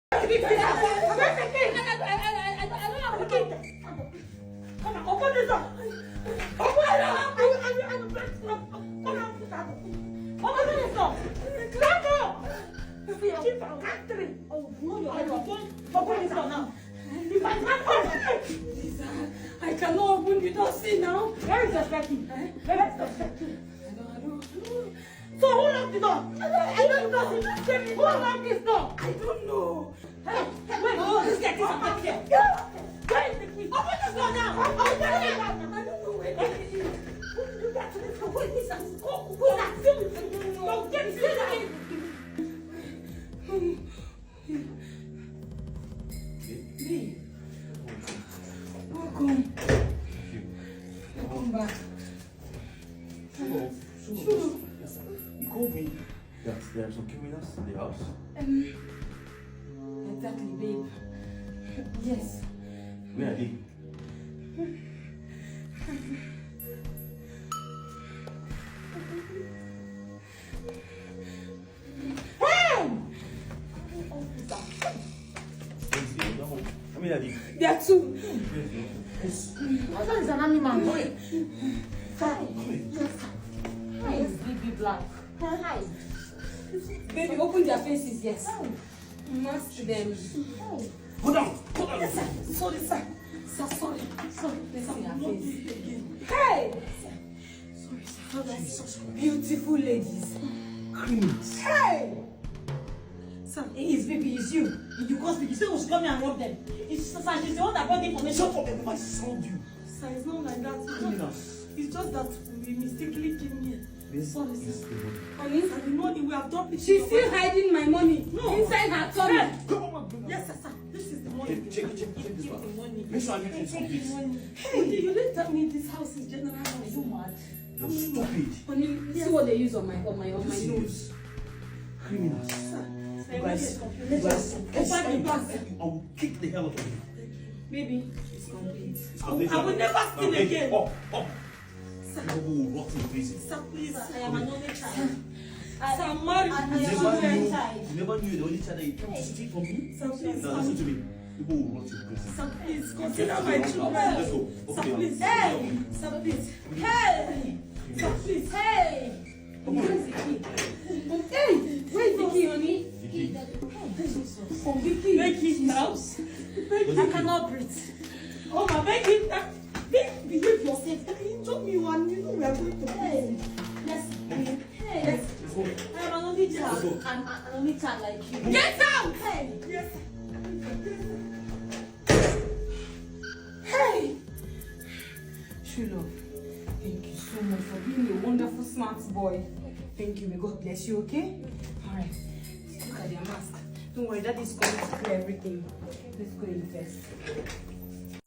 I don't have the key. Come on, open this door. Open this door. Open this door. Come on. Oh, no, you're open this door now. Lisa, I cannot open the door. See now. Where is the key? Where is the key? I don't. So who locked the door? I don't know. Who locked this door? I don't know. Hey, wait. Oh, this guy is not here. Where is the key? Open this door now. I don't know where the key is. You got to this door. Who is this? Who is that? No, get the key. Babe. Welcome. Welcome back. Sure. You called me that there are some criminals in the house. Exactly, babe. Yes. Where are they? Hey! I mean, are they? There are two. Yes. Husband is an animal. Come here. Hi. Come here. Hi, is baby black. Hi. Baby, open their faces, yes. Mask them. Hold on. Yes, sir. Sorry, sir. Sir, sorry. Please see your face. Hey! Sorry, sir. Beautiful ladies. Criminals. Hey! Sir, it's baby, it's you. You can't speak. You say we should come here and rob them. It's sir, she's the one that brought the information. Shut up, if I sound you. Sir, it's not like that. Criminals. It's just that we mistakenly came here. This Sorry, is sir. the money. Honey, and the money we have dropped it. She's still hiding my money inside her tummy. Come on, Yes, sir. This is the money. Check this Give one. the money. Make sure I give you some Take the bits. money. Hey, you didn't tell me this house is general. Are you mad? You're stupid. Honey, see what they use on my nose. Serious. Criminals. Sir, You guys, I will kick the hell out of you. Baby, it's complete. I will never steal again. Up. Sir, You will rot in prison. sir, please. I am an only child. Sir, I I'm married. am You a never children knew child. the only child that you came to steal from me? Sir, please. Now listen to me. People will rot in prison. Sir, please. Consider my Let's children. go. Sir, Okay. please. Hey! Sir, please. Hey! Sir, please. Hey! Where's the key? Hey! Where's the key, honey? The key. From Vicky. Make it now. I cannot breathe. Oh, my, make it now. Behave yourself. You told me one. You know we are going to. Hey! Yes. Hey! Yes. Let's go. I am an only child. Let's go. An only child like you. Get out! Hey! Yes. Hey! True love, thank you so much for being a wonderful smart boy. Thank you. May God bless you, okay? Alright. Look at your mask. Don't worry, that is going to clear everything. Let's go in first.